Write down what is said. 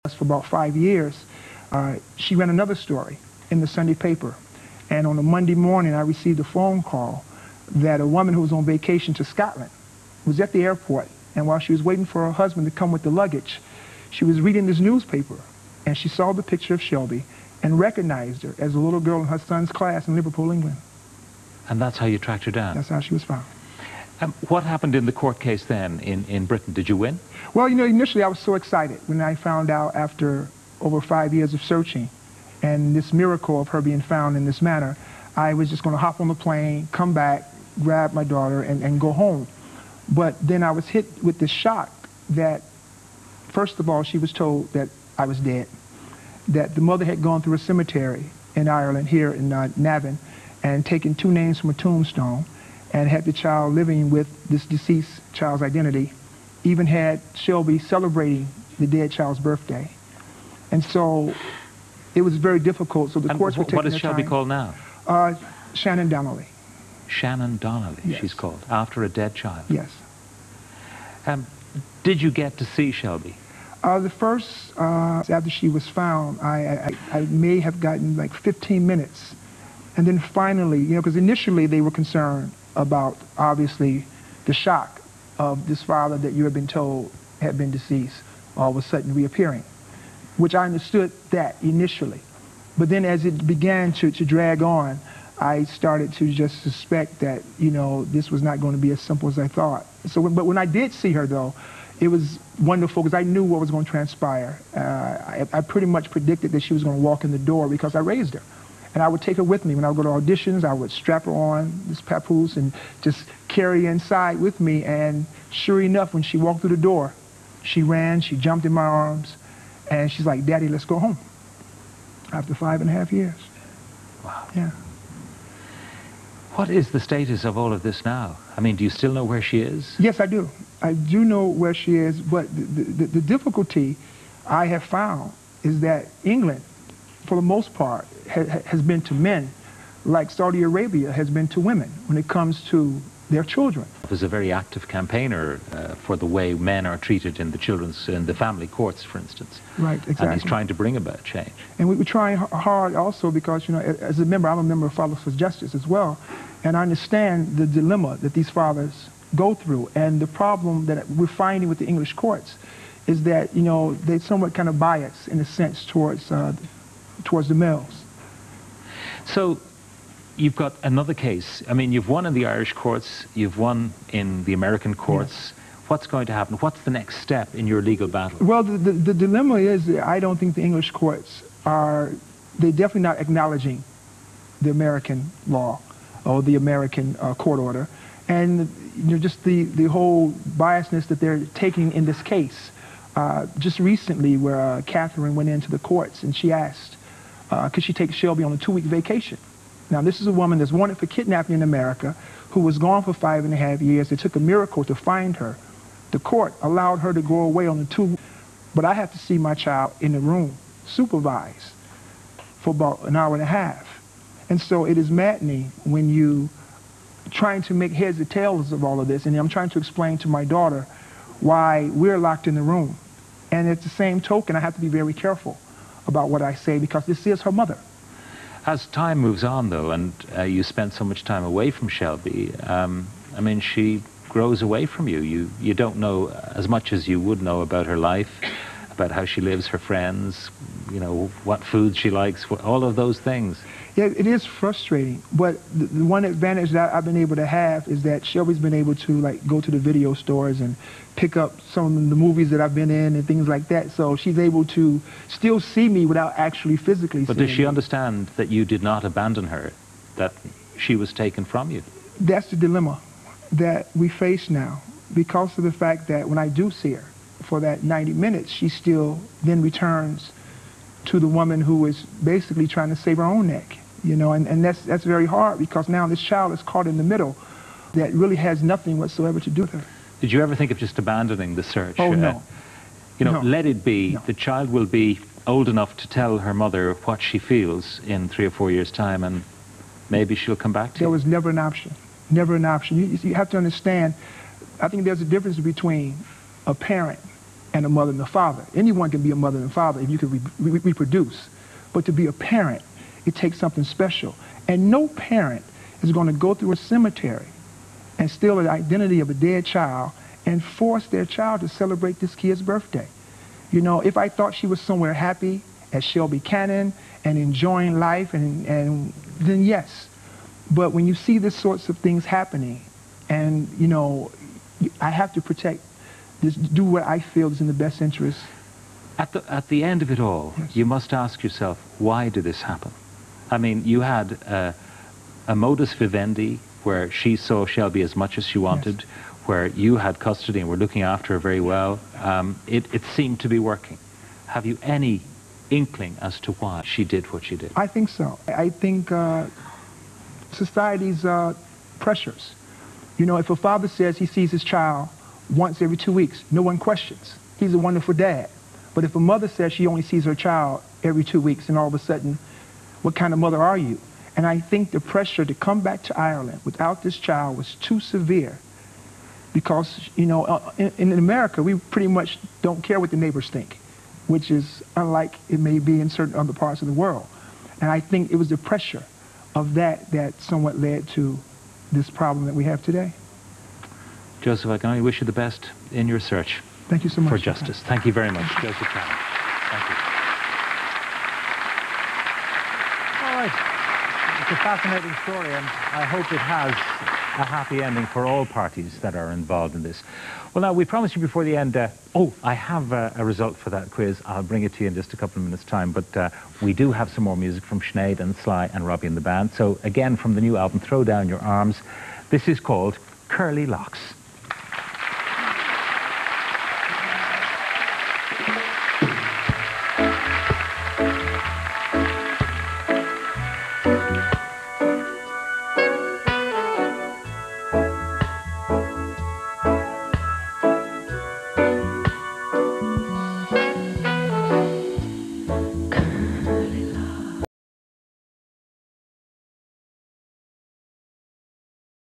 for about 5 years, she ran another story in the Sunday paper. And on a Monday morning, I received a phone call that a woman who was on vacation to Scotland was at the airport. And while she was waiting for her husband to come with the luggage, she was reading this newspaper. And she saw the picture of Shelby and recognized her as a little girl in her son's class in Liverpool, England. And that's how you tracked her down? That's how she was found. What happened in the court case then in Britain? Did you win? Well, you know, initially I was so excited when I found out after over 5 years of searching and this miracle of her being found in this manner, I was just going to hop on the plane, come back, grab my daughter, and go home. But then I was hit with the shock that, first of all, she was told that I was dead, that the mother had gone through a cemetery in Ireland, here in Navan, and taken 2 names from a tombstone, and had the child living with this deceased child's identity, even had Shelby celebrating the dead child's birthday. And so it was very difficult. So the courts were taking their time. What is Shelby called now? Shannon Donnelly. Shannon Donnelly, yes. She's called, after a dead child. Yes. Did you get to see Shelby? The first, after she was found, I may have gotten like 15 minutes. And then finally, you know, because initially they were concerned about, obviously, the shock of this father that you had been told had been deceased, all of a sudden reappearing, which I understood that initially. But then as it began to drag on, I started to just suspect that, you know, this was not going to be as simple as I thought. So, but when I did see her, though, it was wonderful because I knew what was going to transpire. I pretty much predicted that she was going to walk in the door because I raised her. And I would take her with me. When I would go to auditions, I would strap her on this papoose and just carry her inside with me. And sure enough, when she walked through the door, she ran, she jumped in my arms, and she's like, "Daddy, let's go home." After 5.5 years. Wow. Yeah. What is the status of all of this now? I mean, do you still know where she is? Yes, I do. I do know where she is, but the difficulty I have found is that England, for the most part, has been to men like Saudi Arabia has been to women when it comes to their children. There's a very active campaigner for the way men are treated in the family courts, for instance. Right, exactly. And he's trying to bring about change. And we're trying hard also because, you know, as a member, I'm a member of Fathers for Justice as well, and I understand the dilemma that these fathers go through. And the problem that we're finding with the English courts is that, you know, they're somewhat kind of biased in a sense towards the males. So you've got another case. I mean, you've won in the Irish courts, you've won in the American courts. Yes. What's going to happen? What's the next step in your legal battle? Well, the dilemma is that I don't think the English courts they're definitely not acknowledging the American law or the American court order. And, you know, just the whole biasness that they're taking in this case. Just recently where Catherine went into the courts and she asked, could she take Shelby on a 2-week vacation? Now, this is a woman that's wanted for kidnapping in America, who was gone for 5.5 years. It took a miracle to find her. The court allowed her to go away on the 2 weeks, but I have to see my child in the room, supervised, for about an hour and a half. And so it is maddening when you trying to make heads or tails of all of this, and I'm trying to explain to my daughter why we're locked in the room. And at the same token, I have to be very careful about what I say because this is her mother. As time moves on, though, and you spend so much time away from Shelby, I mean, she grows away from you. You don't know as much as you would know about her life, about how she lives, her friends, you know, what food she likes, all of those things. Yeah, it is frustrating, but the one advantage that I've been able to have is that Shelby's been able to, like, go to the video stores and pick up some of the movies that I've been in and things like that, so she's able to still see me without actually physically seeing me. But does she understand that you did not abandon her, that she was taken from you? That's the dilemma that we face now, because of the fact that when I do see her for that 90 minutes, she still then returns to the woman who is basically trying to save her own neck, you know, and that's very hard because now this child is caught in the middle that really has nothing whatsoever to do with her. Did you ever think of just abandoning the search? Oh, no. You know, no. Let it be. No. The child will be old enough to tell her mother what she feels in 3 or 4 years' time, and maybe she'll come back to you. There was never an option. Never an option. You have to understand, I think there's a difference between a parent and a mother and a father. Anyone can be a mother and father if you can reproduce. But to be a parent, it takes something special. And no parent is going to go through a cemetery and steal the identity of a dead child and force their child to celebrate this kid's birthday. You know, if I thought she was somewhere happy at Shelby Cannon and enjoying life, and then yes. But when you see this sorts of things happening, and, you know, I have to protect this, do what I feel is in the best interest. At the end of it all, yes, you must ask yourself, why did this happen? I mean, you had a modus vivendi where she saw Shelby as much as she wanted, yes, where you had custody and were looking after her very well. It seemed to be working. Have you any inkling as to why she did what she did? I think so. I think society's pressures. You know, if a father says he sees his child once every 2 weeks, no one questions. He's a wonderful dad. But if a mother says she only sees her child every 2 weeks, and all of a sudden, what kind of mother are you? And I think the pressure to come back to Ireland without this child was too severe, because, you know, in America, we pretty much don't care what the neighbors think, which is unlike it may be in certain other parts of the world. And I think it was the pressure of that somewhat led to this problem that we have today. Joseph, I can only wish you the best in your search. Thank you so much for justice. Thank you very much, Josef Cannon. Thank you. All right. It's a fascinating story, and I hope it has a happy ending for all parties that are involved in this. Well, now, we promised you before the end, I have a result for that quiz. I'll bring it to you in just a couple of minutes' time, but we do have some more music from Sinead and Sly and Robbie and the band. So, again, from the new album, Throw Down Your Arms, this is called Curly Locks.